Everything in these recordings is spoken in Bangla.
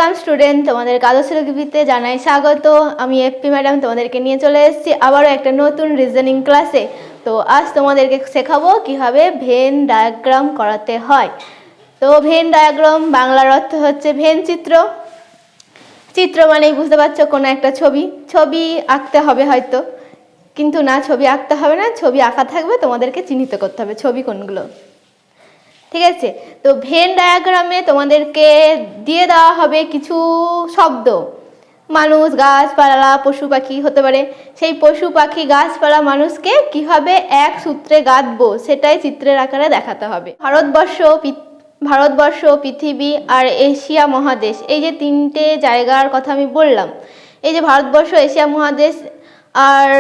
ওয়েলকাম স্টুডেন্ট, তোমাদের কাগজলিপিতে জানাই স্বাগত। আমি এফপি ম্যাডাম তোমাদেরকে নিয়ে চলে এসেছি আবারও একটা নতুন রিজনিং ক্লাসে। তো আজ তোমাদেরকে শেখাবো কিভাবে ভেন ডায়াগ্রাম করাতে হয়। তো ভেন ডায়াগ্রাম বাংলার অর্থ হচ্ছে ভেন চিত্র। চিত্র মানেই বুঝতে পারছো কোনো একটা ছবি ছবি আঁকতে হবে হয়তো, কিন্তু না, ছবি আঁকতে হবে না, ছবি আঁকা থাকবে, তোমাদেরকে চিহ্নিত করতে হবে ছবি কোনগুলো। ঠিক আছে, তো ভেন ডায়াগ্রামে তোমাদেরকে দিয়ে দেওয়া হবে কিছু শব্দ, মানুষ, গাছপালা, পশু পাখি হতে পারে। সেই পশু পাখি, গাছপালা, মানুষকে কিভাবে এক সূত্রে গাঁথবো সেটাই চিত্রের আকারে দেখাতে হবে। ভারতবর্ষ, পৃথিবী আর এশিয়া মহাদেশ, এই যে তিনটে জায়গার কথা আমি বললাম, এই যে ভারতবর্ষ, এশিয়া মহাদেশ আর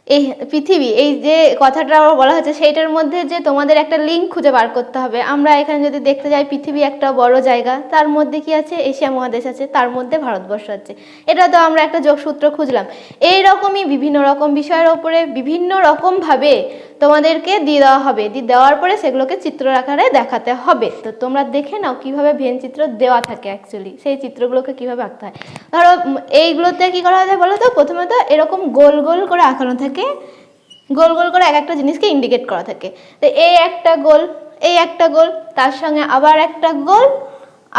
এই পৃথিবী, এই যে কথাটা বলা হচ্ছে সেইটার মধ্যে যে তোমাদের একটা লিঙ্ক খুঁজে বার করতে হবে। আমরা এখানে যদি দেখতে যাই, পৃথিবী একটা বড় জায়গা, তার মধ্যে কি আছে, এশিয়া মহাদেশ আছে, তার মধ্যে ভারতবর্ষ আছে, এটা তো আমরা একটা যোগসূত্র খুঁজলাম। এই রকমই বিভিন্ন রকম বিষয়ের ওপরে বিভিন্ন রকমভাবে তোমাদেরকে দিয়ে দেওয়া হবে, দিয়ে দেওয়ার পরে সেগুলোকে চিত্র আকারে দেখাতে হবে। তো তোমরা দেখে নাও কিভাবে ভেন চিত্র দেওয়া থাকে, অ্যাকচুয়ালি সেই চিত্রগুলোকে কিভাবে আঁকতে হয়। ধরো এইগুলোতে কি করা যায় বলো তো, প্রথমে তো এরকম গোল গোল করে আঁকানো থাকে, গোল গোল করে এক একটা জিনিসকে ইন্ডিকেট করা থাকে। তো এই একটা গোল, এই একটা গোল, তার সঙ্গে আবার একটা গোল,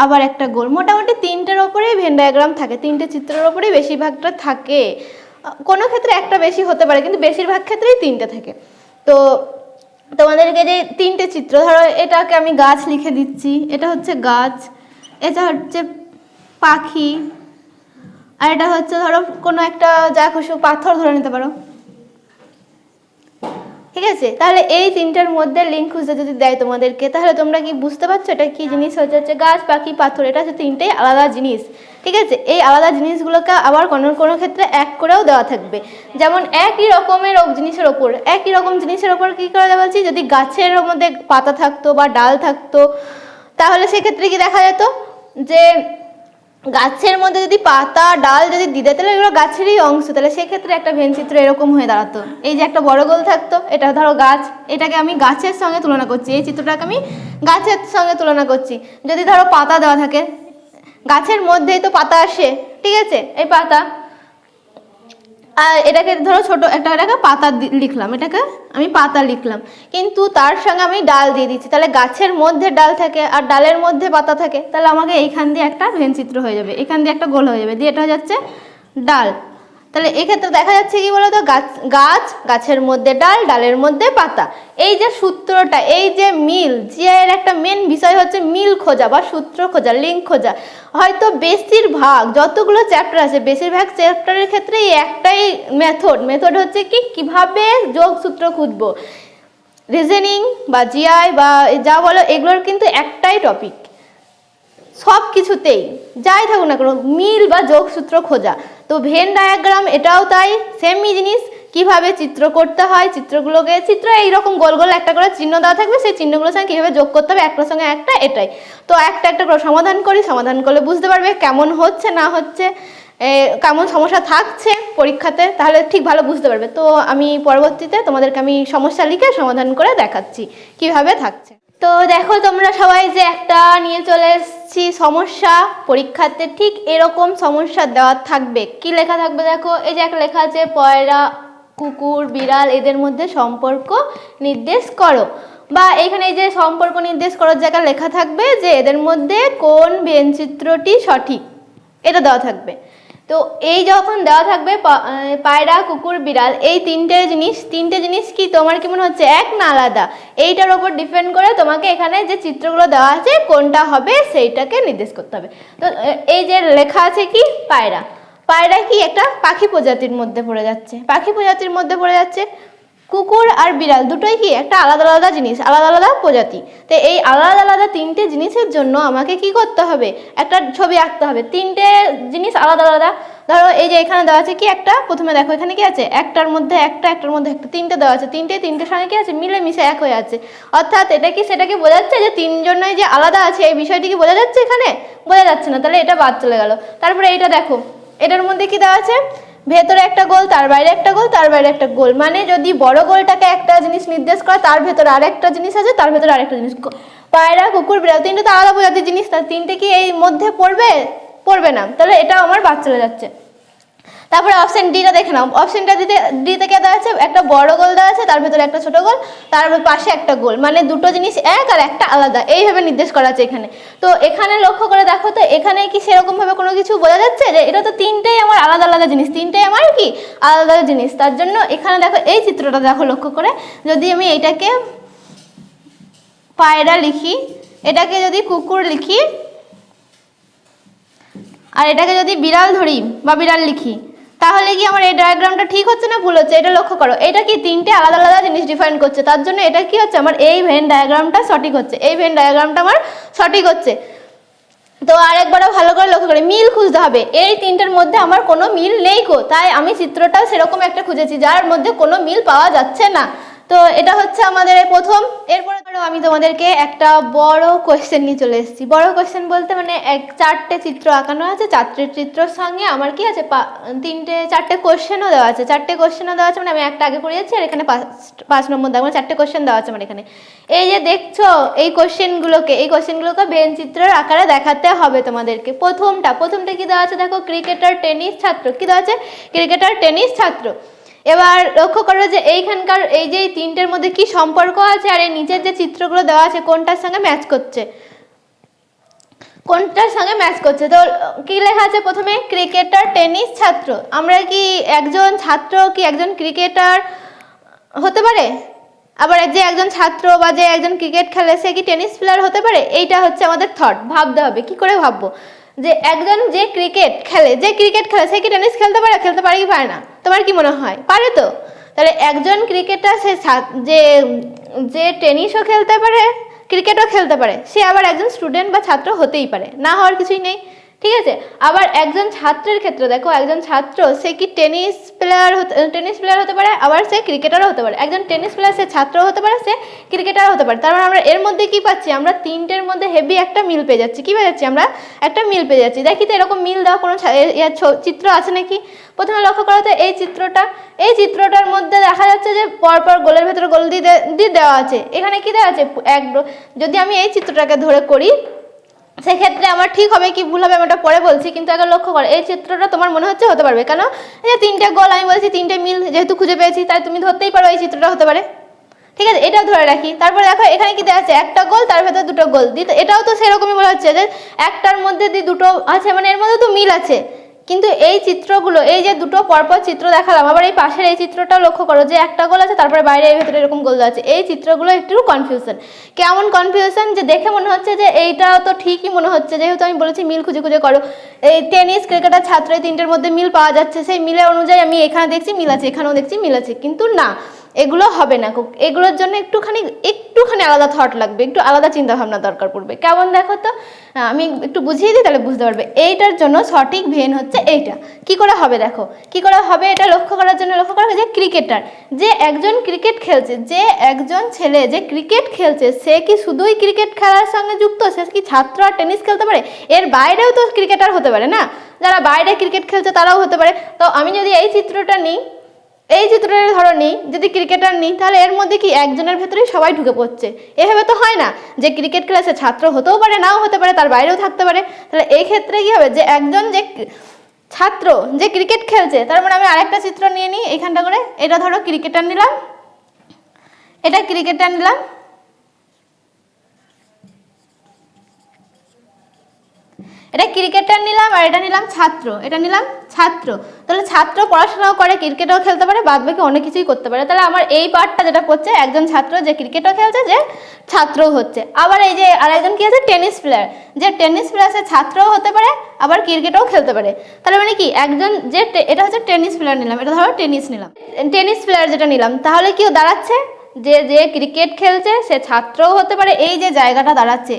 আবার একটা গোল, মোটামুটি তিনটের ওপরেই ভেন ডায়াগ্রাম থাকে, তিনটে চিত্রের ওপরেই বেশিরভাগটা থাকে। কোনো ক্ষেত্রে একটা বেশি হতে পারে, কিন্তু বেশিরভাগ ক্ষেত্রেই তিনটে থাকে। তো তোমাদেরকে যে তিনটে চিত্র, ধরো এটাকে আমি গাছ লিখে দিচ্ছি, এটা হচ্ছে গাছ, এটা হচ্ছে পাখি, আর এটা হচ্ছে ধরো কোনো একটা যা খুশি পাথর ধরে নিতে পারো। ঠিক আছে, তাহলে এই তিনটার মধ্যে লিঙ্ক খুঁজতে যদি দেয় তোমাদেরকে, তাহলে তোমরা কি বুঝতে পারছো এটা কি জিনিস হচ্ছে গাছ, পাখি, পাথর, এটা হচ্ছে তিনটেই আলাদা জিনিস। ঠিক আছে, এই আলাদা জিনিসগুলোকে আবার কোনো কোনো ক্ষেত্রে এক করেও দেওয়া থাকবে। যেমন একই রকমের জিনিসের ওপর, একই রকম জিনিসের ওপর কী করা যাবে বলছি, যদি গাছের মধ্যে পাতা থাকতো বা ডাল থাকতো, তাহলে সেক্ষেত্রে কি দেখা যেত যে গাছের মধ্যে যদি পাতা ডাল যদি দিতে, তাহলে এগুলো গাছেরই অংশ, তাহলে সেক্ষেত্রে একটা ভেন চিত্র এরকম হয়ে দাঁড়াতো। এই যে একটা বড় গোল থাকতো, এটা ধরো গাছ, এটাকে আমি গাছের সঙ্গে তুলনা করছি, এই চিত্রটাকে আমি গাছের সঙ্গে তুলনা করছি। যদি ধরো পাতা দেওয়া থাকে, গাছের মধ্যেই তো পাতা আসে, ঠিক আছে, এই পাতা, আর এটাকে ধরো ছোট এটাকে পাতা লিখলাম, এটাকে আমি পাতা লিখলাম, কিন্তু তার সঙ্গে আমি ডাল দিয়ে দিচ্ছি, তাহলে গাছের মধ্যে ডাল থাকে আর ডালের মধ্যে পাতা থাকে, তাহলে আমাকে এইখান দিয়ে একটা ভেন চিত্র হয়ে যাবে, এখান দিয়ে একটা গোল হয়ে যাবে, দিয়ে এটা হয়ে যাচ্ছে ডাল। তাহলে এক্ষেত্রে দেখা যাচ্ছে কি বলতো, গাছ, গাছের মধ্যে ডাল, ডালের মধ্যে পাতা, এই যে সূত্রটা, এই যে মিল, যে এর একটা মেন বিষয় হচ্ছে মিল খোঁজা বা সূত্র খোঁজা, লিঙ্ক খোঁজা। হয়তো বেশিরভাগ যতগুলো চ্যাপ্টার আছে, বেশিরভাগ চ্যাপ্টারের ক্ষেত্রে একটাই মেথড হচ্ছে কি, কিভাবে যোগসূত্র খুঁজবো। রিজনিং বা জিআই বা যা বলো, এগুলোর কিন্তু একটাই টপিক, সব কিছুতেই যাই থাকুক না কোনো, মিল বা যোগসূত্র খোঁজা। তো ভেন ডায়াগ্রাম এটাও তাই, সেমই জিনিস, কিভাবে চিত্র করতে হয়, চিত্র এইরকম গোল গোল একটা করে চিহ্ন দেওয়া থাকবে, সেই চিহ্নগুলোর সঙ্গে কীভাবে যোগ করতে হবে একটার সঙ্গে একটা, এটাই। তো একটা একটা করে সমাধান করলে বুঝতে পারবে কেমন হচ্ছে না হচ্ছে, কেমন সমস্যা থাকছে পরীক্ষাতে, তাহলে ঠিক ভালো বুঝতে পারবে। তো আমি পরবর্তীতে তোমাদেরকে আমি সমস্যা লিখে সমাধান করে দেখাচ্ছি কিভাবে থাকছে। তো দেখো তোমরা সবাই যে একটা নিয়ে চলে এসেছি সমস্যা, পরীক্ষাতে ঠিক এরকম সমস্যা দেওয়া থাকবে। কি লেখা থাকবে দেখো, এই যে একটা লেখা আছে, পয়রা, কুকুর, বিড়াল, এদের মধ্যে সম্পর্ক নির্দেশ করো, বা এখানে এই যে সম্পর্ক নির্দেশ করার জায়গায় লেখা থাকবে যে এদের মধ্যে কোন ভেন চিত্রটি সঠিক, এটা দেওয়া থাকবে। তো এই যখন দেওয়া থাকবে পায়রা, কুকুর, বিড়াল, এই তিনটে জিনিস কি তোমার কি মনে হচ্ছে এক না আলাদা, এইটার ওপর ডিপেন্ড করে তোমাকে এখানে যে চিত্রগুলো দেওয়া আছে কোনটা হবে সেইটাকে নির্দেশ করতে হবে। তো এই যে লেখা আছে কি পায়রা, পায়রা কি একটা পাখি প্রজাতির মধ্যে পড়ে যাচ্ছে, কুকুর আর বিড়াল দুটোই কি একটা আলাদা আলাদা জিনিস, আলাদা আলাদা প্রজাতি। তো এই আলাদা আলাদা তিনটে জিনিসের জন্য আমাকে কি করতে হবে, একটা ছবি আঁকতে হবে, তিনটে জিনিস আলাদা আলাদা। ধরো এই যে এখানে দেওয়া আছে কি একটা, প্রথমে দেখো এখানে কি আছে, একটার মধ্যে একটা, তিনটে দেওয়া আছে, তিনটের সঙ্গে কি আছে, মিলেমিশে এক হয়ে আছে। অর্থাৎ এটা কি সেটাকে বোঝাচ্ছে যে তিনজনই যে আলাদা আছে, এই বিষয়টি কি বোঝা যাচ্ছে, এখানে বোঝা যাচ্ছে না, তাহলে এটা বাদ চলে গেল। তারপরে এইটা দেখো, এটার মধ্যে কি দেওয়া আছে, ভেতরে একটা গোল, তার বাইরে একটা গোল, তার বাইরে একটা গোল। মানে যদি বড় গোলটাকে একটা জিনিস নির্দেশ করে, তার ভেতরে আরেকটা জিনিস আছে, তার ভেতরে আরেকটা জিনিস। পায়রা, কুকুর, বিড়াল, তিনটে তো আলাদা প্রজাতির জিনিস, তার তিনটে কি এই মধ্যে পড়বে? পড়বে না। তাহলে এটা আমার বাদ চলে যাচ্ছে। তারপরে অপশন ডিটা দেখে নাও। অপশনটা ডিতে কে দেওয়া আছে? একটা বড় গোল দেওয়া আছে, তার ভেতরে একটা ছোট গোল, তার পাশে একটা গোল। মানে দুটো জিনিস এক আর একটা আলাদা, এইভাবে নির্দেশ করা আছে এখানে। তো এখানে লক্ষ্য করে দেখো তো, এখানে কি সেরকম ভাবে কোনো কিছু বোঝা যাচ্ছে যে এটা তো তিনটেই আমার আলাদা আলাদা জিনিস, তিনটেই আমার কি আলাদা আলাদা জিনিস। তার জন্য এখানে দেখো এই চিত্রটা দেখো লক্ষ্য করে, যদি আমি এইটাকে পায়রা লিখি, এটাকে যদি কুকুর লিখি, আর এটাকে যদি বিড়াল ধরি বা বিড়াল লিখি, তাহলে কি আমার এই ডায়াগ্রামটা ঠিক হচ্ছে না ভুল হচ্ছে? এটা লক্ষ্য করো, এটা কি তিনটে আলাদা আলাদা জিনিস ডিফাইন করছে। তার জন্য এটা কি হচ্ছে? আমার এই ভেন ডায়াগ্রামটা সঠিক হচ্ছে, এই ভেন ডায়াগ্রামটা আমার সঠিক হচ্ছে। তো আরেকবারও ভালো করে লক্ষ্য করে মিল খুঁজতে হবে। এই তিনটের মধ্যে আমার কোনো মিল নেই কো, তাই আমি চিত্রটাও সেরকম একটা খুঁজেছি যার মধ্যে কোনো মিল পাওয়া যাচ্ছে না। তো এটা হচ্ছে আমাদের প্রথম। এরপরে ধরো আমি তোমাদেরকে একটা বড় কোয়েশ্চেন নিয়ে চলে এসেছি। বড় কোয়েশ্চেন বলতে মানে চারটে চিত্র আঁকানো আছে, চারটে চিত্রের সঙ্গে আমার কি আছে চারটে কোয়েশ্চেনও দেওয়া আছে। চারটে কোয়েশ্চেনও দেওয়া আছে, মানে আমি একটা আগে করে যাচ্ছি, আর এখানে 5 নম্বর দেওয়া, মানে চারটে কোয়েশ্চেন দেওয়া আছে আমার এখানে। এই যে দেখছো এই কোয়েশ্চেনগুলোকে বেন চিত্রের আকারে দেখাতে হবে তোমাদেরকে। প্রথমটা কি দেওয়া আছে দেখো, ক্রিকেটার, টেনিস, ছাত্র। কি দেওয়া আছে? ক্রিকেটার, টেনিস, ছাত্র। এবার লক্ষ্য করো যে এইখানকার এই যে তিনটের মধ্যে কি সম্পর্ক আছে, আর এই নিচের যে চিত্রগুলো দেওয়া আছে কোনটার সঙ্গে ম্যাচ করছে, কোনটার সঙ্গে ম্যাচ করছে। তো কি লেখা আছে প্রথমে? ক্রিকেটার, টেনিস, ছাত্র। আমরা কি একজন ছাত্র কি একজন ক্রিকেটার হতে পারে? আবার যে একজন ছাত্র বা যে একজন ক্রিকেট খেলে সে কি টেনিস প্লেয়ার হতে পারে? এইটা হচ্ছে আমাদের থট, ভাবতে হবে। কি করে ভাববো? যে একজন যে ক্রিকেট খেলে সে কি টেনিস খেলতে পারে? খেলতে পারে কি পারে না? তোমার কি মনে হয়? পারে তো। তাহলে একজন ক্রিকেটার সে যে টেনিসও খেলতে পারে, ক্রিকেটও খেলতে পারে, সে আবার একজন স্টুডেন্ট বা ছাত্র হতেই পারে, না হওয়ার কিছুই নেই। ঠিক আছে। আবার একজন ছাত্রের ক্ষেত্রে দেখো, একজন ছাত্র সে কি টেনিস প্লেয়ার হতে পারে, আবার সে ক্রিকেটারও হতে পারে। একজন টেনিস প্লেয়ার সে ছাত্র হতে পারে, সে ক্রিকেটারও হতে পারে। তার মানে আমরা এর মধ্যে কি পাচ্ছি? আমরা তিনটের মধ্যে হেভি একটা মিল পেয়ে যাচ্ছি। কি পেয়ে যাচ্ছি? আমরা একটা মিল পেয়ে যাচ্ছি। দেখি তো এরকম মিল দেওয়া কোনো চিত্র আছে নাকি। প্রথমে লক্ষ্য করা তো এই চিত্রটার মধ্যে দেখা যাচ্ছে যে পরপর গোলের ভেতরে গোল দিয়ে দেওয়া আছে। এখানে কি দেওয়া আছে? যদি আমি এই চিত্রটাকে ধরে করি সেক্ষেত্রে আমার ঠিক হবে কি ভুল হবে আমি ওটা পরে বলছি, কিন্তু আগে লক্ষ্য করো এই চিত্রটা তোমার মনে হচ্ছে হতে পারবে। কেন? এই যে তিনটে গোল আমি বলছি, তিনটে মিল যেহেতু খুঁজে পেয়েছি, তাই তুমি ধরতেই পারো এই চিত্রটা হতে পারে। ঠিক আছে, এটাও ধরে রাখি। তারপরে দেখো এখানে কি দেওয়া আছে? একটা গোল, তার ভেতরে দুটো গোল। এটাও তো সেরকমই মনে হচ্ছে যে একটার মধ্যে দুটো আছে, মানে এর মধ্যে তো মিল আছে। কিন্তু এই চিত্রগুলো, এই যে দুটো পরপর চিত্র দেখালাম, আবার এই পাশের এই চিত্রটাও লক্ষ্য করো যে একটা গোল আছে, তারপরে বাইরে এই ভেতরে এরকম গোল আছে। এই চিত্রগুলো একটু কনফিউশন। কেমন কনফিউশন? যে দেখে মনে হচ্ছে যে এইটাও তো ঠিকই মনে হচ্ছে, যেহেতু আমি বলেছি মিল খুঁজে খুঁজে করো। এই টেনিস, ক্রিকেটার, ছাত্র, এই তিনটের মধ্যে মিল পাওয়া যাচ্ছে। সেই মিলের অনুযায়ী আমি এখানে দেখছি মিল আছে, এখানেও দেখছি মিল আছে, কিন্তু না, এগুলো হবে না। এগুলোর জন্য একটুখানি আলাদা থট লাগবে, একটু আলাদা চিন্তা ভাবনা দরকার পড়বে। কেমন দেখো তো, আমি একটু বুঝিয়ে দিই তাহলে বুঝতে পারবে। এইটার জন্য সঠিক ভেন হচ্ছে এইটা। কি করে হবে দেখো, কি করে হবে এটা লক্ষ্য করার জন্য লক্ষ্য করা যে ক্রিকেটার, যে একজন ক্রিকেট খেলছে, যে একজন ছেলে যে ক্রিকেট খেলছে, সে কি শুধুই ক্রিকেট খেলার সঙ্গে যুক্ত? সে কি ছাত্র আর টেনিস খেলতে পারে? এর বাইরেও তো ক্রিকেটার হতে পারে না? যারা বাইরে ক্রিকেট খেলছে তারাও হতে পারে। তো আমি যদি এই চিত্রটা নিই, এই চিত্রের ধরো নিই, যদি ক্রিকেটার নিই, তাহলে এর মধ্যে কি একজনের ভেতরেই সবাই ঢুকে পড়ছে? এভাবে তো হয় না। যে ক্রিকেট ক্লাসে ছাত্র হতেও পারে, নাও হতে পারে, তার বাইরেও থাকতে পারে। তাহলে এই ক্ষেত্রে কি হবে? যে একজন যে ছাত্র যে ক্রিকেট খেলছে, তার মানে আমি আরেকটা চিত্র নিয়ে নিই এইখানটা করে। এটা ধরো ক্রিকেটার নিলাম, এটা ক্রিকেটার নিলাম, এটা ক্রিকেটার নিলাম, আর এটা নিলাম ছাত্র, এটা নিলাম ছাত্র। তাহলে ছাত্র পড়াশোনাও করে, ক্রিকেটও খেলতে পারে, বাদ বাকি অনেক কিছুই করতে পারে। তাহলে আমার এই পার্টটা যেটা পড়ছে, একজন ছাত্র যে ক্রিকেটও খেলছে, যে ছাত্রও হচ্ছে। আবার এই যে আরেকজন কি আছে? টেনিস প্লেয়ার, যে টেনিস প্লেয়ার সে ছাত্রও হতে পারে, আবার ক্রিকেটও খেলতে পারে। তাহলে মানে কি একজন যে এটা হচ্ছে টেনিস প্লেয়ার নিলাম, এটা ধরো টেনিস নিলাম, টেনিস প্লেয়ার যেটা নিলাম, তাহলে কি দাঁড়াচ্ছে? যে যে ক্রিকেট খেলছে সে ছাত্রও হতে পারে। এই যে জায়গাটা দাঁড়াচ্ছে,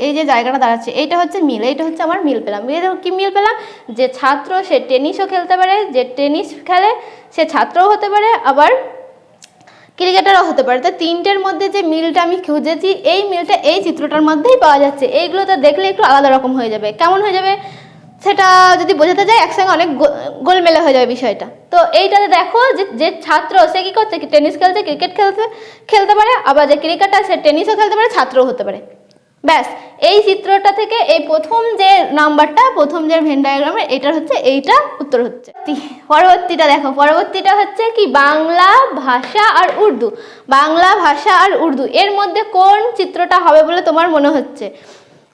এইটা হচ্ছে মিল, এইটা হচ্ছে আমার মিল পেলাম। কি মিল পেলাম? যে ছাত্র সে টেনিসও খেলতে পারে, যে টেনিস খেলে সে ছাত্রও হতে পারে, আবার ক্রিকেটারও হতে পারে। তো তিনটের মধ্যে যে মিলটা আমি খুঁজেছি, এই মিলটা এই চিত্রটার মধ্যেই পাওয়া যাচ্ছে। এইগুলো তো দেখলে একটু আলাদা রকম হয়ে যাবে। কেমন হয়ে যাবে? সেটা যদি বোঝাতে যায় একসঙ্গে অনেক গোলমেলে হয়ে যাবে বিষয়টা। তো এইটাতে দেখো যে ছাত্র সে কী করছে, টেনিস খেলছে, ক্রিকেট খেলতে পারে, আবার যে ক্রিকেটার সে টেনিসও খেলতে পারে, ছাত্রও হতে পারে। ব্যাস, এই চিত্রটা থেকে এই প্রথম যে নাম্বারটা, প্রথম যে ভেন ডায়াগ্রামের এটার হচ্ছে এইটা উত্তর হচ্ছে। পরবর্তীটা দেখো, পরবর্তীটা হচ্ছে কি বাংলা ভাষা আর উর্দু। বাংলা ভাষা আর উর্দু এর মধ্যে কোন চিত্রটা হবে বলে তোমার মনে হচ্ছে?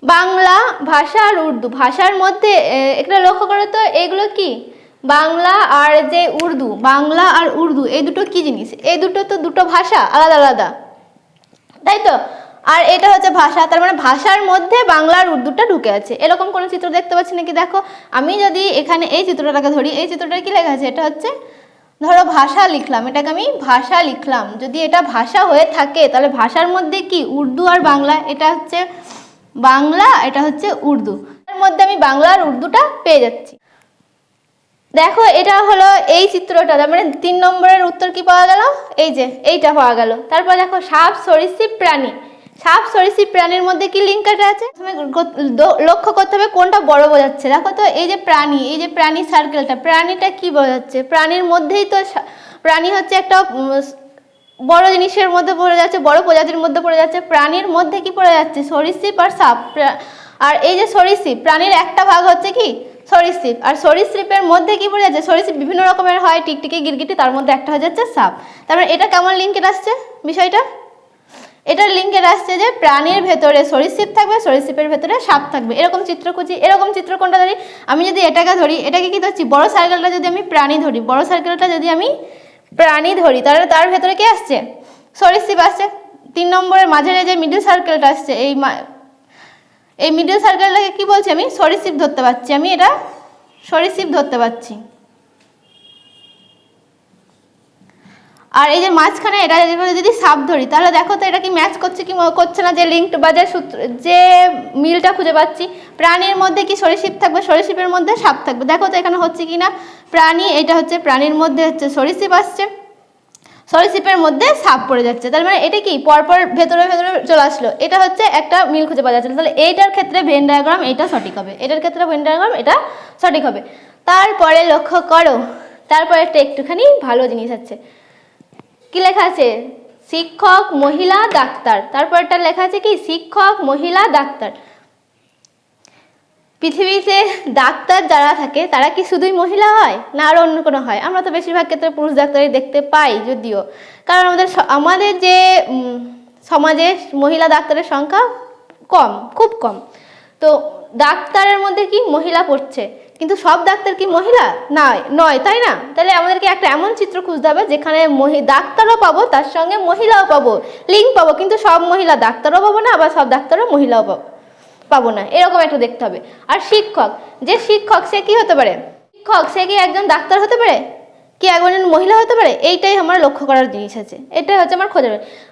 বাংলা ভাষা আর উর্দু, ভাষার মধ্যে একটা লক্ষ্য করো তো, এগুলো কি বাংলা আর যে উর্দু, বাংলা আর উর্দু এই দুটো কি জিনিস? এই দুটো তো দুটো ভাষা, আলাদা আলাদা, তাই তো? আর এটা হচ্ছে ভাষা, তার মানে ভাষার মধ্যে বাংলা আর উর্দুটা ঢুকে আছে। এরকম কোনো চিত্র দেখতে পাচ্ছি নাকি? দেখো আমি যদি এখানে এই চিত্রটাকে ধরি, এই চিত্রটা কি লেখা আছে? এটা হচ্ছে ধরো ভাষা লিখলাম, এটাকে আমি ভাষা লিখলাম। যদি এটা ভাষা হয়ে থাকে তাহলে ভাষার মধ্যে কি উর্দু আর বাংলা, এটা হচ্ছে বাংলা, এটা হচ্ছে উর্দু, এর মধ্যে আমি বাংলা আর উর্দুটা পেয়ে যাচ্ছি। দেখো এটা হলো এই চিত্রটা, তার মানে 3 নম্বরের উত্তর কি পাওয়া গেল? এই যে এইটা পাওয়া গেল। তারপর দেখো সাপ সরীসৃপ প্রাণী, সাপ সরীসৃপ প্রাণীর মধ্যে কি লিঙ্ক আছে? লক্ষ্য করতে হবে কোনটা বড় বোঝাচ্ছে। দেখো তো এই যে প্রাণী, এই যে প্রাণী সার্কেলটা, প্রাণীটা কি বোঝাচ্ছে? প্রাণীর মধ্যেই তো, প্রাণী হচ্ছে একটা বড় জিনিসের মধ্যে পড়ে যাচ্ছে, বড় প্রজাতির মধ্যে পড়ে যাচ্ছে। প্রাণীর মধ্যে কি পড়ে যাচ্ছে? সরীসৃপ আর সাপ। আর এই যে সরীসৃপ, প্রাণীর একটা ভাগ হচ্ছে কি সরীসৃপ, আর সরীসৃপের মধ্যে কি পড়ে যাচ্ছে? সরীসৃপ বিভিন্ন রকমের হয়, টিকটিকি, গিরগিটি, তার মধ্যে একটা হয়ে যাচ্ছে সাপ। তারপরে এটা কেমন লিঙ্কের আসছে বিষয়টা? এটার লিঙ্কের আসছে যে প্রাণীর ভেতরে সরীসৃপ থাকবে, সরীসৃপের ভেতরে সাপ থাকবে। এরকম চিত্র খুঁজি। এরকম চিত্র কোনটা ধরি? আমি যদি এটাকে ধরি, এটাকে কি ধরছি? বড় সার্কেলটা যদি আমি প্রাণী ধরি, বড় সার্কেলটা যদি আমি প্রাণী ধরি, তাহলে তার ভেতরে কি আসছে? সরীসৃপ আসছে। 3 নম্বরের মাঝের যে মিডল সার্কেলটা আসছে, এই মিডল সার্কেলটাকে কি বলছি? আমি সরীসৃপ ধরতে পারছি, আমি এটা সরীসৃপ ধরতে পারছি। আর এই যে মাঝখানে এটা যদি সাপ ধরি, তাহলে দেখো তো এটা কি ম্যাচ করছে কি করছে না? যে লিঙ্ক বা যে সূত্র, যে মিলটা খুঁজে পাচ্ছি, প্রাণীর মধ্যে কি সরীসৃপ থাকবে, সরীসৃপের মধ্যে সাপ থাকবে। দেখো তো এখানে হচ্ছে কি না? প্রাণী, এটা হচ্ছে প্রাণীর মধ্যে হচ্ছে সরীসৃপ আসছে, সরীসৃপের মধ্যে সাপ পড়ে যাচ্ছে। তার মানে এটা কি পরপর ভেতরে ভেতরে চলে আসলো। এটা হচ্ছে একটা মিল খুঁজে পাওয়া যাচ্ছে। তাহলে এইটার ক্ষেত্রে ভেন ডায়াগ্রাম এটা সঠিক হবে, এটার ক্ষেত্রে ভেন ডায়াগ্রাম এটা সঠিক হবে। তারপরে লক্ষ্য করো, তারপরে একটা একটুখানি ভালো জিনিস আছে। কি লেখা আছে? শিক্ষক, মহিলা, ডাক্তার। তারপরটা লেখা আছে কি? শিক্ষক, মহিলা, ডাক্তার। পৃথিবীতে ডাক্তার যারা থাকে তারা কি শুধুই মহিলা হয়, না আরো অন্য কোনো হয়? আমরা তো বেশিরভাগ ক্ষেত্রে পুরুষ ডাক্তারই দেখতে পাই, যদিও কারণ আমাদের যে সমাজে মহিলা ডাক্তারের সংখ্যা কম, খুব কম। তো ডাক্তারের মধ্যে কি মহিলা পড়ছে, কিন্তু সব ডাক্তার কি মহিলা নয়, তাই না? তাহলে আমাদেরকে একটা এমন চিত্র খুঁজতে হবে যেখানে ডাক্তারও পাবো, তার সঙ্গে মহিলাও পাবো, লিঙ্ক পাবো, কিন্তু সব মহিলা ডাক্তারও পাবো না, আবার সব ডাক্তারও মহিলাও পাবো না, এরকম একটু দেখতে হবে। আর শিক্ষক, যে শিক্ষক সে কি হতে পারে? শিক্ষক সে কি একজন ডাক্তার হতে পারে, কি একজন মহিলা হতে পারে? এইটাই আমার লক্ষ্য করার জিনিস আছে, এটাই হচ্ছে আমার খোঁজার।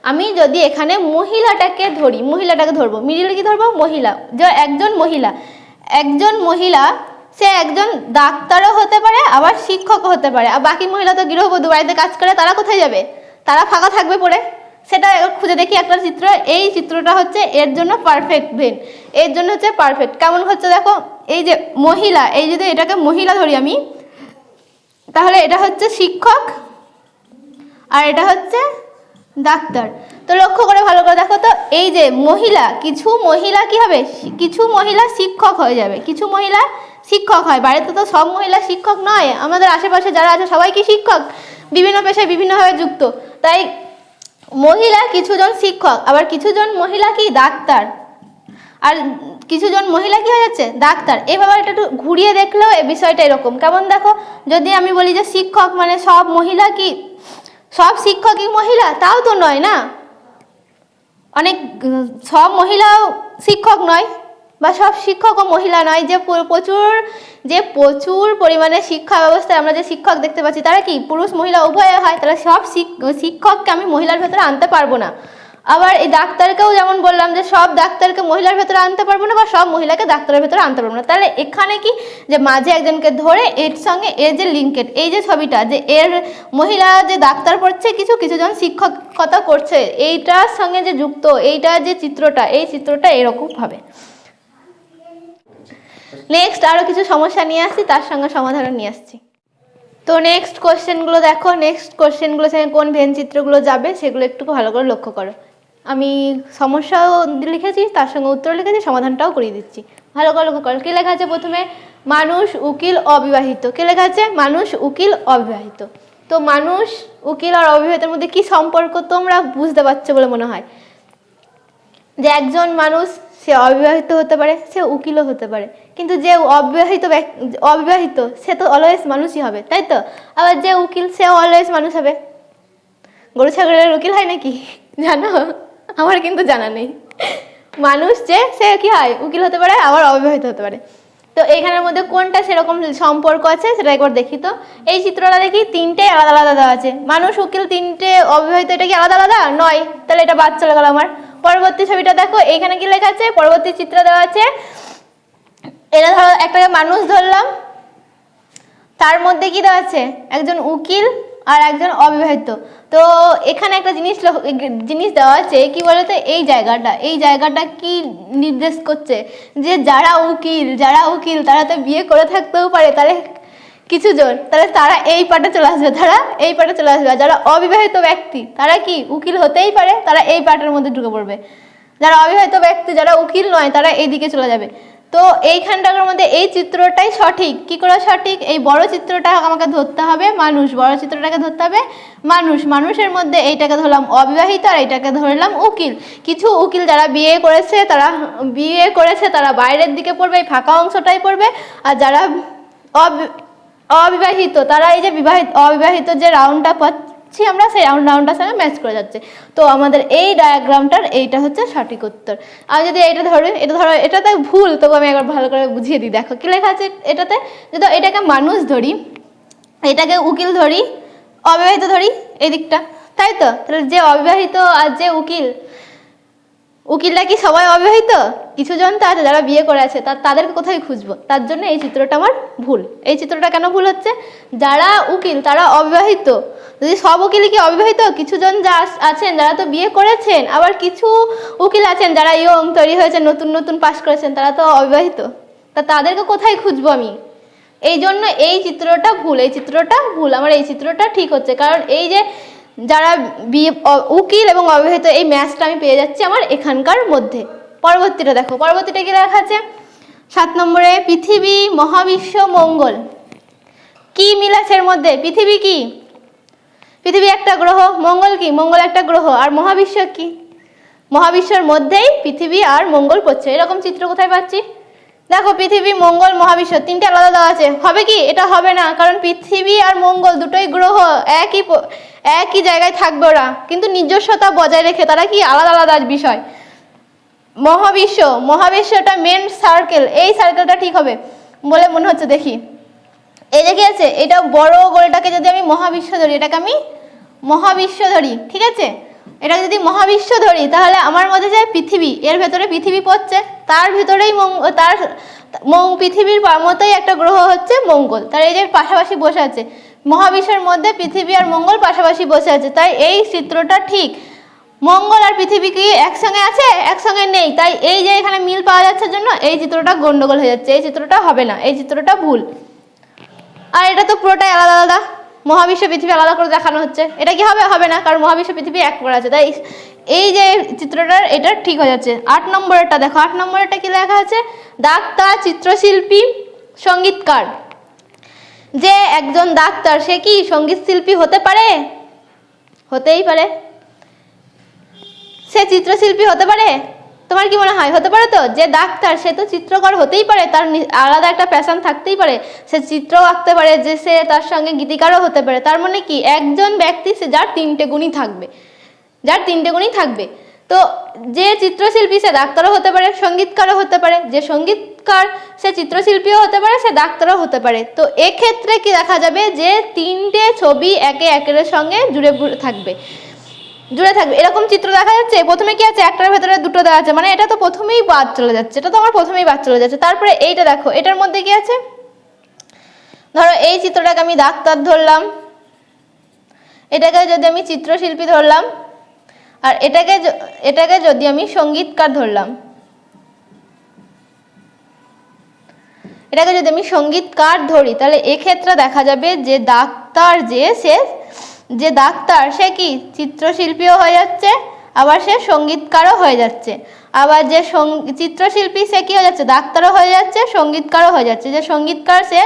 আমি যদি এখানে মহিলাটাকে ধরি, মহিলাটাকে ধরবো, মিডিলে কি ধরবো? মহিলা। যে একজন মহিলা সে একজন ডাক্তারও হতে পারে, আবার শিক্ষকও হতে পারে। আর বাকি মহিলা তো গৃহবধূ, বাড়িতে কাজ করে, তারা কোথায় যাবে? তারা ফাঁকা থাকবে পড়ে। সেটা খুঁজে দেখি একটা চিত্র। এই চিত্রটা হচ্ছে এর জন্য পারফেক্ট ভেন, এর জন্য হচ্ছে পারফেক্ট। কেমন হচ্ছে দেখো, এই যে মহিলা, এই যদি এটাকে মহিলা ধরি আমি, তাহলে এটা হচ্ছে শিক্ষক আর এটা হচ্ছে ডাক্তার। তো লক্ষ্য করে ভালো করে দেখো তো, এই যে মহিলা, কিছু মহিলা কি হবে? কিছু মহিলা শিক্ষক হয়ে যাবে, কিছু মহিলা শিক্ষক হয়। বাড়িতে তো সব মহিলা শিক্ষক নয়, আমাদের আশেপাশে যারা আছে সবাই কি শিক্ষক, বিভিন্ন পেশায় বিভিন্নভাবে যুক্ত। তাই মহিলা কিছুজন শিক্ষক, আবার কিছুজন মহিলা কি ডাক্তার, আর কিছুজন মহিলা কি হয়ে যাচ্ছে? ডাক্তার। এভাবে এটা একটু ঘুরিয়ে দেখলেও এই বিষয়টা এরকম। কেমন দেখো, যদি আমি বলি যে শিক্ষক মানে সব মহিলা, কি সব শিক্ষকই মহিলা? তাও তো নয় না, অনেক সব মহিলাও শিক্ষক নয়, বা সব শিক্ষকও মহিলা নয়। যে প্রচুর পরিমাণে শিক্ষা ব্যবস্থায় আমরা যে শিক্ষক দেখতে পাচ্ছি তারা কি পুরুষ মহিলা উভয়ে হয়। তাহলে সব শিক্ষককে আমি মহিলার ভেতরে আনতে পারবো না। আবার এই ডাক্তারকেও যেমন বললাম যে সব ডাক্তারকে মহিলার ভেতরে আনতে পারবো না, বা সব মহিলাকে ডাক্তারের ভেতরে আনতে পারবো না। তাহলে এখানে কি, যে মাঝে একজনকে ধরে এর সঙ্গে এর যে লিঙ্কেড, এই যে ছবিটা, যে এর মহিলা যে ডাক্তার পড়ছে, কিছুজন শিক্ষকতা করছে, এইটার সঙ্গে যে যুক্ত, এইটা যে চিত্রটা, এই চিত্রটা এরকম ভাবে। নেক্সট আরও কিছু সমস্যা নিয়ে আসছি, তার সঙ্গে সমাধানও নিয়ে আসছি। তো নেক্সট কোশ্চেনগুলো দেখো, নেক্সট কোশ্চেনগুলোর সঙ্গে কোন ভেন চিত্রগুলো যাবে সেগুলো একটু ভালো করে লক্ষ্য করো। আমি সমস্যাও লিখেছি, তার সঙ্গে উত্তর লিখেছি, সমাধানটাও করিয়ে দিচ্ছি। ভালো করে লক্ষ্য করো। কী লেখা আছে প্রথমে? মানুষ, উকিল, অবিবাহিত। কে লেখা আছে? মানুষ, উকিল, অবিবাহিত। তো মানুষ, উকিল আর অবিবাহিতের মধ্যে কি সম্পর্ক তোমরা বুঝতে পারছো বলে মনে হয়? যে একজন মানুষ সে অবিবাহিত হতে পারে, সে উকিলও হতে পারে, কিন্তু যে অবিবাহিত সে তো অলওয়েজ মানুষই হবে, তাই তো? আবার যে উকিল সেও অলওয়েজ মানুষ হবে। গরু ছাগলের উকিল হয় নাকি জানো? আমার কিন্তু জানা নেই। মানুষ যে সে কি হয়? উকিল হতে পারে, আবার অবিবাহিত হতে পারে। তো এইখানের মধ্যে কোনটা সেরকম সম্পর্ক আছে সেটা একবার দেখি। তো এই চিত্রটা দেখি, তিনটে আলাদা আলাদা দেওয়া আছে। মানুষ, উকিল, তিনটে অবিবাহিত, এটা কি আলাদা আলাদা নয়? তাহলে এটা বাদ চলে গেল আমার। পরবর্তী ছবিটা দেখো, এইখানে কি লেখা আছে? পরবর্তী চিত্র দেওয়া আছে। এটা ধরো একটাকে মানুষ ধরলাম, তার মধ্যে কি দেওয়া আছে? একজন উকিল আর একজন অবিবাহিত। তো এখানে একটা জিনিস দেওয়া আছে, কি বলতো? এই জায়গাটা কি নির্দেশ করছে? যে যারা উকিল তারা তো বিয়ে করে থাকতেও পারে, তাহলে কিছু জন, তাহলে তারা এই পার্টে চলে আসবে, আর যারা অবিবাহিত ব্যক্তি তারা কি উকিল হতেই পারে, তারা এই পার্টের মধ্যে ঢুকে পড়বে। যারা অবিবাহিত ব্যক্তি, যারা উকিল নয়, তারা এইদিকে চলে যাবে। তো এইখানটার মধ্যে এই চিত্রটাই সঠিক। কি করে সঠিক? এই বড় চিত্রটা আমাকে ধরতে হবে মানুষ, বড় চিত্রটাকে ধরতে হবে মানুষের মধ্যে এইটাকে ধরলাম অবিবাহিত আর এইটাকে ধরলাম উকিল। কিছু উকিল যারা বিয়ে করেছে তারা বাইরের দিকে পড়বে, এই ফাঁকা অংশটাই পড়বে। আর যারা অবিবাহিত তারা এই যে অবিবাহিত যে রাউন্ডটা পাচ্ছি আমরা, সেই রাউন্ডটার সঙ্গে ম্যাচ করে যাচ্ছে। তো আমাদের এই ডায়াগ্রামটার এইটা হচ্ছে সঠিক উত্তর। আর যদি এটা ধরো এটাতে ভুল, তবু আমি একবার ভালো করে বুঝিয়ে দিই। দেখো কি লেখা আছে এটাতে? যদি এটাকে মানুষ ধরি, এটাকে উকিল ধরি, অবিবাহিত ধরি এই দিকটা, তাই তো? তাহলে যে অবিবাহিত আর যে উকিলরা কি সবাই অবিবাহিত? কিছু জন তো আছে যারা বিয়ে করে আছে, তাদেরকে কোথায় খুঁজবো? তার জন্য এই চিত্রটা আমার ভুল। এই চিত্রটা কেন ভুল হচ্ছে? যারা উকিল তারা অবিবাহিত। যদি সব উকিলই কি অবিবাহিত? কিছু জন যা আছেন যারা তো বিয়ে করেছেন, আবার কিছু উকিল আছেন যারা তৈরি হয়েছে, নতুন পাশ করেছেন, তারা তো অবিবাহিত। তাদেরকে কোথায় খুঁজবো আমি? এই জন্য এই চিত্রটা ভুল। আমার এই চিত্রটা ঠিক হচ্ছে, কারণ এই যে যারা উকিল এবং অবিবাহিত, এই ম্যাচটা আমি পেয়ে যাচ্ছি আমার এখানকার মধ্যে। পরবর্তীটা দেখো, পরবর্তীটা কি লেখা আছে? 7 নম্বরে পৃথিবী, মহাবিশ্ব, মঙ্গল। কি মিল আছে এর মধ্যে? পৃথিবী কি? পৃথিবী একটা গ্রহ। মঙ্গল কি? মঙ্গল একটা গ্রহ। আর মহাবিশ্ব কি? মহাবিশ্বের মধ্যেই পৃথিবী আর মঙ্গল পড়ছে। এরকম চিত্র কোথায় পাচ্ছি? দেখো, পৃথিবী, মঙ্গল, মহাবিশ্ব তিনটে আলাদা দেওয়া আছে। হবে কি? এটা হবে না, কারণ পৃথিবী আর মঙ্গল দুটোই গ্রহ, একই জায়গায় থাকবে ওরা, কিন্তু নিজস্বতা বজায় রেখে। তারা কি আলাদা আলাদা বিষয়। মহাবিশ্বটা মেন সার্কেল, এই সার্কেলটা ঠিক হবে বলে মনে হচ্ছে। দেখি এই যে কি আছে, এটা বড় গোলটাকে যদি আমি মহাবিশ্ব ধরি, এটাকে আমি মহাবিশ্ব ধরি, ঠিক আছে? এটা যদি মহাবিশ্ব ধরি, তাহলে আমার মধ্যে যে পৃথিবী, এর ভেতরে পৃথিবী পড়ছে, তার ভিতরেই পৃথিবীর মতোই একটা গ্রহ হচ্ছে মঙ্গল। তার এই যে পাশাপাশি বসে আছে, মহাবিশ্বের মধ্যে পৃথিবী আর মঙ্গল পাশাপাশি বসে আছে, তাই এই চিত্রটা ঠিক। মঙ্গল আর পৃথিবী কি একসঙ্গে আছে? একসঙ্গে নেই, তাই এই যে এখানে মিল পাওয়া যাচ্ছে জন্য এই চিত্রটা গন্ডগোল হয়ে যাচ্ছে। এই চিত্রটা হবে না, এই চিত্রটা ভুল। আর এটা তো পুরোটাই আলাদা আলাদা, মহাবিশ্ব পৃথিবী আলাদা করে দেখানো হচ্ছে। এটা কি হবে? হবে না, কারণ মহাবিশ্ব পৃথিবী এক করে আছে। তাই এই যে চিত্রটার এটা ঠিক হয়ে যাচ্ছে। 8 নম্বরেরটা দেখো, 8 নম্বরেরটা কি লেখা আছে? ডাক্তার, চিত্রশিল্পী, সঙ্গীতকার। যে একজন ডাক্তার সে কি সঙ্গীত শিল্পী হতে পারে? হতেই পারে। সে চিত্রশিল্পী হতে পারে? তোমার কি মনে হয় হতে পারে? তো যে ডাক্তার সে তো চিত্রকর হতেই পারে, তার আলাদা একটা প্যাশন থাকতেই পারে, সে চিত্রও আঁকতে পারে, যে সে তার সঙ্গে গীতিকারও হতে পারে। তার মানে কি একজন ব্যক্তি সে যার তিনটে গুণই থাকবে। তো যে চিত্রশিল্পী সে ডাক্তারও হতে পারে, সঙ্গীতকারও হতে পারে, যে সঙ্গীতকার সে চিত্রশিল্পীও হতে পারে, সে ডাক্তারও হতে পারে। তো এক্ষেত্রে কি দেখা যাবে? যে তিনটে ছবি একে একের সঙ্গে জুড়ে থাকবে। এরকম চিত্র দেখা যাচ্ছে। প্রথমে কি আছে? একটার ভেতরে দুটো দেওয়া আছে, মানে এটা তো প্রথমেই বাদ চলে যাচ্ছে। তারপরে এইটা দেখো, এটার মধ্যে কি আছে? ধরো এই চিত্রটাকে আমি ডাক্তার ধরলাম, এটাকে যদি আমি চিত্রশিল্পী ধরলাম, আর এটাকে যদি আমি সঙ্গীতকার ধরলাম, এটাকে যদি আমি সঙ্গীতকার ধরি তাহলে এক্ষেত্রে দেখা যাবে যে ডাক্তার যে ডাক্তার সে কি চিত্রশিল্পীও হয়ে যাচ্ছে, আবার সে সঙ্গীতকারও হয়ে যাচ্ছে। আবার যে চিত্রশিল্পী সে কি হয়ে যাচ্ছে, ডাক্তারও হয়ে যাচ্ছে, সঙ্গীতকারও হয়ে যাচ্ছে। যে সঙ্গীতকার সে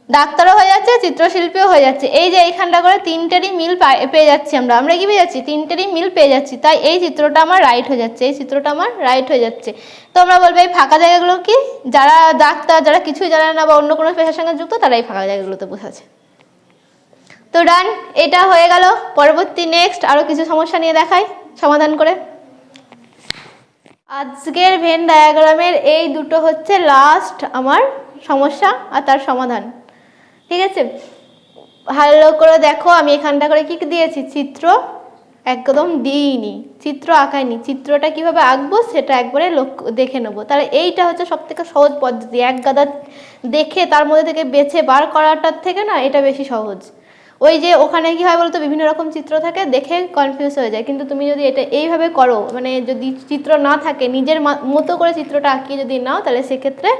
ডাক্তারও হয়ে যাচ্ছে, চিত্রশিল্পীও হয়ে যাচ্ছে। এই যে এইখানটা করে তিনটেরই মিল পেয়ে যাচ্ছি আমরা কি পেয়ে যাচ্ছি, তিনটেরই মিল পেয়ে যাচ্ছি। তাই এই চিত্রটা আমার রাইট হয়ে যাচ্ছে, এই চিত্রটা আমার রাইট হয়ে যাচ্ছে। তোমরা বলবে এই ফাঁকা জায়গাগুলো কি, যারা ডাক্তার, যারা কিছুই জানে না বা অন্য কোনো পেশার সঙ্গে যুক্ত, তারা এই ফাঁকা জায়গাগুলোতে বসেছে। তো ডান, এটা হয়ে গেল। পরবর্তী নেক্সট আরও কিছু সমস্যা নিয়ে দেখাই সমাধান করে। আজকের ভেন ডায়াগ্রামের এই দুটো হচ্ছে লাস্ট আমার সমস্যা আর তার সমাধান। ঠিক আছে, ভালো করে দেখো, আমি এখানটা করে কি দিয়েছি, চিত্র একদম দিইনি, চিত্র আঁকাইনি। চিত্রটা কিভাবে আঁকবো সেটা একবারে দেখে নেবো। তাহলে এইটা হচ্ছে সব থেকে সহজ পদ্ধতি। এক গাদা দেখে তার মধ্যে থেকে বেছে বার করাটার থেকে না এটা বেশি সহজ। ওই যে ওখানে কি হয় বলতো, বিভিন্ন রকম চিত্র থাকে, দেখে কনফিউজ হয়ে যায়। কিন্তু তুমি যদি এটা এইভাবে করো, মানে যদি চিত্র না থাকে, নিজের মতো করে চিত্রটা আঁকিয়ে যদি নাও, তাহলে সেক্ষেত্রে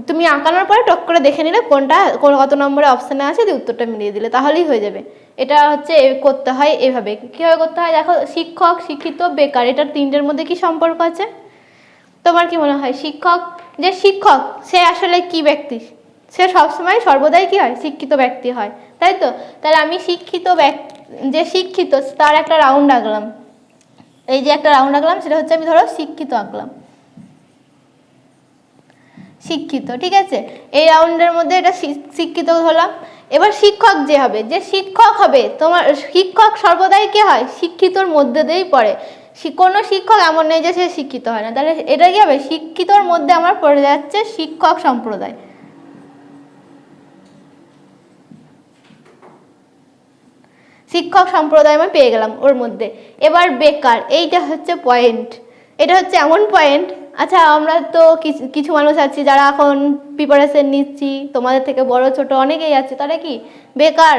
তুমি আঁকানোর পরে টক করে দেখে নিলে কোনটা কত নম্বরে অপশানে আছে, দিয়ে উত্তরটা মিলিয়ে দিলে তাহলেই হয়ে যাবে। এটা হচ্ছে করতে হয় এভাবে। কীভাবে করতে হয় দেখো, শিক্ষক, শিক্ষিত, বেকার, এটার তিনটের মধ্যে কি সম্পর্ক আছে তোমার কি মনে হয়? শিক্ষক, যে শিক্ষক সে আসলে কি ব্যক্তি, সে সবসময় সর্বদাই কি হয়, শিক্ষিত ব্যক্তি হয়, তাই তো? তাহলে আমি শিক্ষিত যে শিক্ষিত তার একটা রাউন্ড আঁকলাম। এই যে একটা রাউন্ড আঁকলাম, সেটা হচ্ছে আমি ধরো শিক্ষিত আঁকলাম, শিক্ষিত। ঠিক আছে, এই রাউন্ডের মধ্যে এটা শিক্ষিত হলাম। এবার শিক্ষক যে হবে, যে শিক্ষক হবে, তোমার শিক্ষক সর্বদাই কে হয়, শিক্ষিতর মধ্যে দিয়েই পড়ে। কোনো শিক্ষক এমন নেই যে সে শিক্ষিত হয় না। তাহলে এটা কি হবে, শিক্ষিতর মধ্যে আমার পড়ে যাচ্ছে শিক্ষক সম্প্রদায়। শিক্ষক সম্প্রদায় আমি পেয়ে গেলাম ওর মধ্যে। এবার বেকার, এইটা হচ্ছে পয়েন্ট, এটা হচ্ছে এমন পয়েন্ট। আচ্ছা, আমরা তো কিছু মানুষ আছি যারা এখন প্রিপারেশন নিচ্ছি, তোমাদের থেকে বড় ছোট অনেকেই আছে, তারা কি বেকার।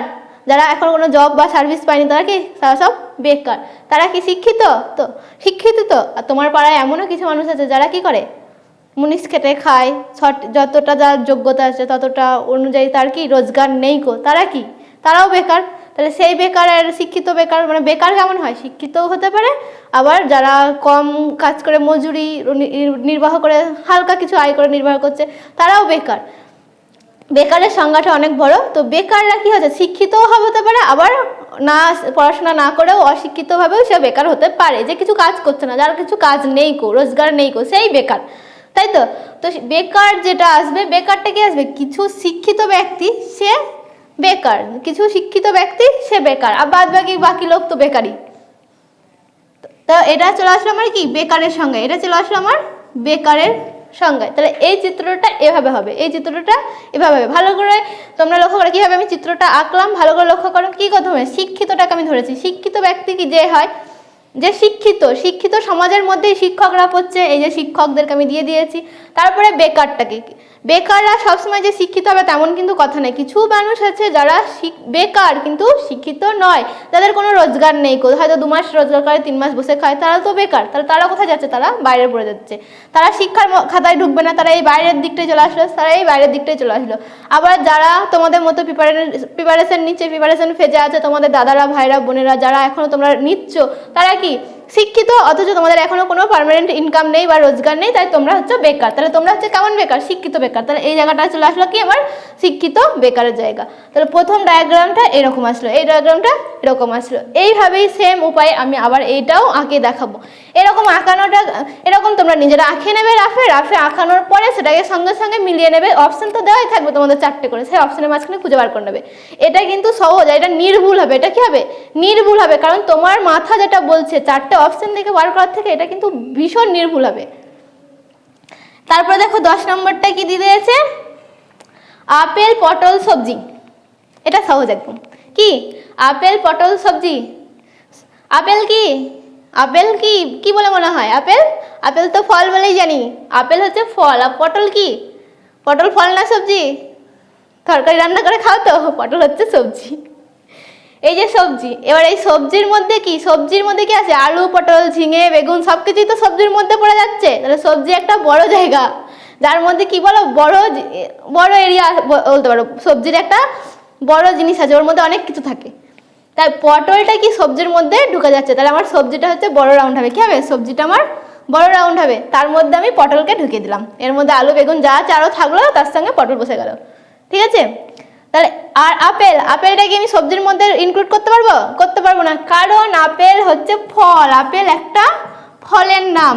যারা এখন কোনো জব বা সার্ভিস পায়নি, তারা কি, তারা সব বেকার। তারা কি শিক্ষিত? তো শিক্ষিত তো। আর তোমার পাড়ায় এমনও কিছু মানুষ আছে যারা কি করে, মুনিশ খেটে খায়, যতটা যার যোগ্যতা আছে ততটা অনুযায়ী তার কি রোজগার নেই কো, তারা কি, তারাও বেকার। তাহলে সেই বেকার আর শিক্ষিত বেকার, মানে বেকার কেমন হয়, শিক্ষিতও হতে পারে, আবার যারা কম কাজ করে মজুরি নির্বাহ করে হালকা কিছু আয় করে নির্বাহ করছে, তারাও বেকার। বেকারের সংজ্ঞাটা অনেক বড়। তো বেকাররা কি হচ্ছে, শিক্ষিতও হতে পারে, আবার না পড়াশোনা না করেও অশিক্ষিতভাবেও সে বেকার হতে পারে, যে কিছু কাজ করছে না, যার কিছু কাজ নেই কো, রোজগার নেই কো, সেই বেকার, তাই তো? তো বেকার যেটা আসবে, বেকারটা কি আসবে, কিছু শিক্ষিত ব্যক্তি সে বেকার, কিছু শিক্ষিত ব্যক্তি সে বেকার, আর বাকি লোক তো বেকারই। তো এটা চলে আসলো আমার কি, বেকারের সংজ্ঞা। এটা চলে আসলো আমার বেকারের সংজ্ঞায়। তাহলে এই চিত্রটা এভাবে হবে, এই চিত্রটা এভাবে হবে। ভালো করে তোমরা লক্ষ্য করো কীভাবে আমি চিত্রটা আঁকলাম, ভালো করে লক্ষ্য করো। কী কথা হবে, শিক্ষিতটাকে আমি ধরেছি। শিক্ষিত ব্যক্তি কি যে হয়, যে শিক্ষিত সমাজের মধ্যেই শিক্ষকরা পড়ছে, এই যে শিক্ষকদেরকে আমি দিয়ে দিয়েছি। তারপরে বেকারটাকে, বেকাররা সবসময় যে শিক্ষিত হবে তেমন কিন্তু কথা নেই। কিছু মানুষ আছে যারা বেকার কিন্তু শিক্ষিত নয়, যাদের কোনো রোজগার নেই, হয়তো 2 মাস রোজগার করে 3 মাস বসে খায়, তারা তো বেকার। তাহলে তারা কোথায় যাচ্ছে, তারা বাইরে পড়ে যাচ্ছে, তারা শিক্ষার খাতায় ঢুকবে না, তারা এই বাইরের দিকটাই চলে আসলো, আবার যারা তোমাদের মতো প্রিপারেশন নিচ্ছে, প্রিপারেশন ফেজে আছে, তোমাদের দাদারা, ভাইরা, বোনেরা যারা এখনো তোমরা নিচ্ছ, তারা কি শিক্ষিত, অথচ তোমাদের এখনো কোনো পার্মানেন্ট ইনকাম নেই বা রোজগার নেই, তাই তোমরা হচ্ছে বেকার। তাহলে তোমরা হচ্ছে কেমন বেকার, শিক্ষিত বেকার। তাহলে এই জায়গাটা চলে আসলো কি আমার শিক্ষিত বেকারের জায়গা। তাহলে প্রথম ডায়াগ্রামটা এরকম আসলো, এই ডায়াগ্রামটা এরকম আসলো। এইভাবেই সেম উপায়ে আমি আবার এইটাও আঁকে দেখাবো। এরকম আঁকানোটা এরকম তোমরা নিজেরা আঁকে নেবে, রাফে আঁকানোর পরে সেটাকে সঙ্গে সঙ্গে মিলিয়ে নেবে। অপশান তো দেওয়াই থাকবে তোমাদের 4টে করে, সেই অপশানের মাঝখানে খুঁজে বার করে নেবে। এটা কিন্তু সহজ, এটা নির্ভুল হবে। এটা কি হবে, নির্ভুল হবে, কারণ তোমার মাথা যেটা বলছে 4টে অপশান দেখে বার করার থেকে এটা কিন্তু ভীষণ নির্ভুল হবে। তারপরে দেখো 10 নম্বরটা কি দিয়ে দিয়েছে, আপেল পটল সবজি। এটা সহজ একদম। কি আপেল পটল সবজি, আপেল কি, আপেল কি কি বলে মনে হয়, আপেল তো ফল বলেই জানি। আপেল হচ্ছে ফল, আর পটল কি, পটল ফল না সবজি? তরকারি রান্না করে খাও তো, পটল হচ্ছে সবজি। এই যে সবজি, এবার এই সবজির মধ্যে কি, আছে আলু, পটল, ঝিঙে, বেগুন, সব কিছুই তো সবজির মধ্যে পড়ে যাচ্ছে। তাহলে সবজি একটা বড় জায়গা, যার মধ্যে কি বলো বড় এরিয়া বলতে পারো, সবজির একটা বড় জিনিস আছে, ওর মধ্যে অনেক কিছু থাকে। তাই পটলটা কি সবজির মধ্যে ঢুকে যাচ্ছে, তাহলে আমার সবজিটা হচ্ছে বড় রাউন্ড হবে। কি হবে? সবজিটা আমার বড় রাউন্ড হবে, তার মধ্যে আমি পটলকে ঢুকিয়ে দিলাম। এর মধ্যে আলু বেগুন যা আছে আরও থাকলো, তার সঙ্গে পটল বসে গেল। ঠিক আছে? তাহলে আর আপেলটা কি আমি সবজির মধ্যে ইনক্লুড করতে পারবো? করতে পারবো না, কারণ আপেল হচ্ছে ফল, আপেল একটা ফলের নাম।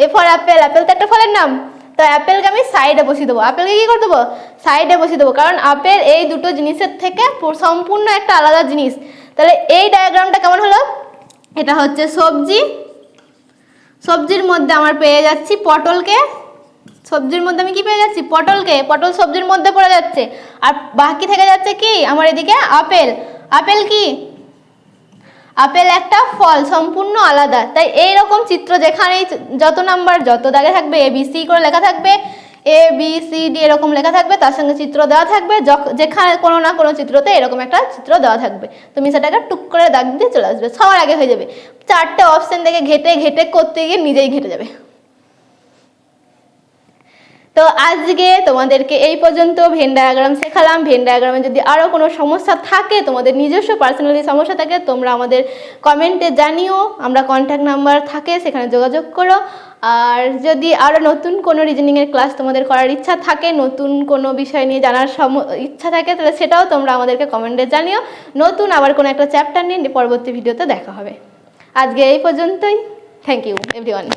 এ ফর আপেল, আপেল তো একটা ফলের নাম। তো অ্যাপেলকে আমি সাইডে বসিয়ে দেবো। আপেলকে কি করে দেবো? সাইডে বসিয়ে দেবো, কারণ আপেল এই দুটো জিনিসের থেকে সম্পূর্ণ একটা আলাদা জিনিস। তাহলে এই ডায়াগ্রামটা কেমন হলো? এটা হচ্ছে সবজি, সবজির মধ্যে আমার পেয়ে যাচ্ছি পটলকে, সবজির মধ্যে আমি কি পেয়ে যাচ্ছি? পটলকে, পটল সবজির মধ্যে পড়ে যাচ্ছে। আর বাকি থেকে যাচ্ছে কি আমার এদিকে আপেল। আপেল কি? আপেল একটা ফল, সম্পূর্ণ আলাদা। তাই এইরকম চিত্র যেখানেই যত নাম্বার যত দাগে থাকবে, ABC করে লেখা থাকবে, ABCD এরকম লেখা থাকবে, তার সঙ্গে চিত্র দেওয়া থাকবে, যেখানে কোনো না কোনো চিত্রতে এরকম একটা চিত্র দেওয়া থাকবে, তুমি সেটাকে টুক করে দাগ দিয়ে চলে আসবে, সবার আগে হয়ে যাবে। 4টে অপশন দেখে ঘেটে ঘেটে করতে গিয়ে নিজেই ঘেটে যাবে। তো আজকে তোমাদেরকে এই পর্যন্ত ভেন ডায়াগ্রাম শেখালাম। ভেন ডায়াগ্রামে যদি আরও কোনো সমস্যা থাকে, তোমাদের নিজস্ব পার্সোনালি সমস্যা থাকে, তোমরা আমাদের কমেন্টে জানিও, আমরা কন্ট্যাক্ট নাম্বার থাকে সেখানে যোগাযোগ করো। আর যদি আরও নতুন কোনো রিজনিংয়ের ক্লাস তোমাদের করার ইচ্ছা থাকে, নতুন কোনো বিষয় নিয়ে জানার ইচ্ছা থাকে, তাহলে সেটাও তোমরা আমাদেরকে কমেন্টে জানিও। নতুন আবার কোনো একটা চ্যাপ্টার নিয়ে পরবর্তী ভিডিওতে দেখা হবে। আজকে এই পর্যন্তই। Thank you everyone.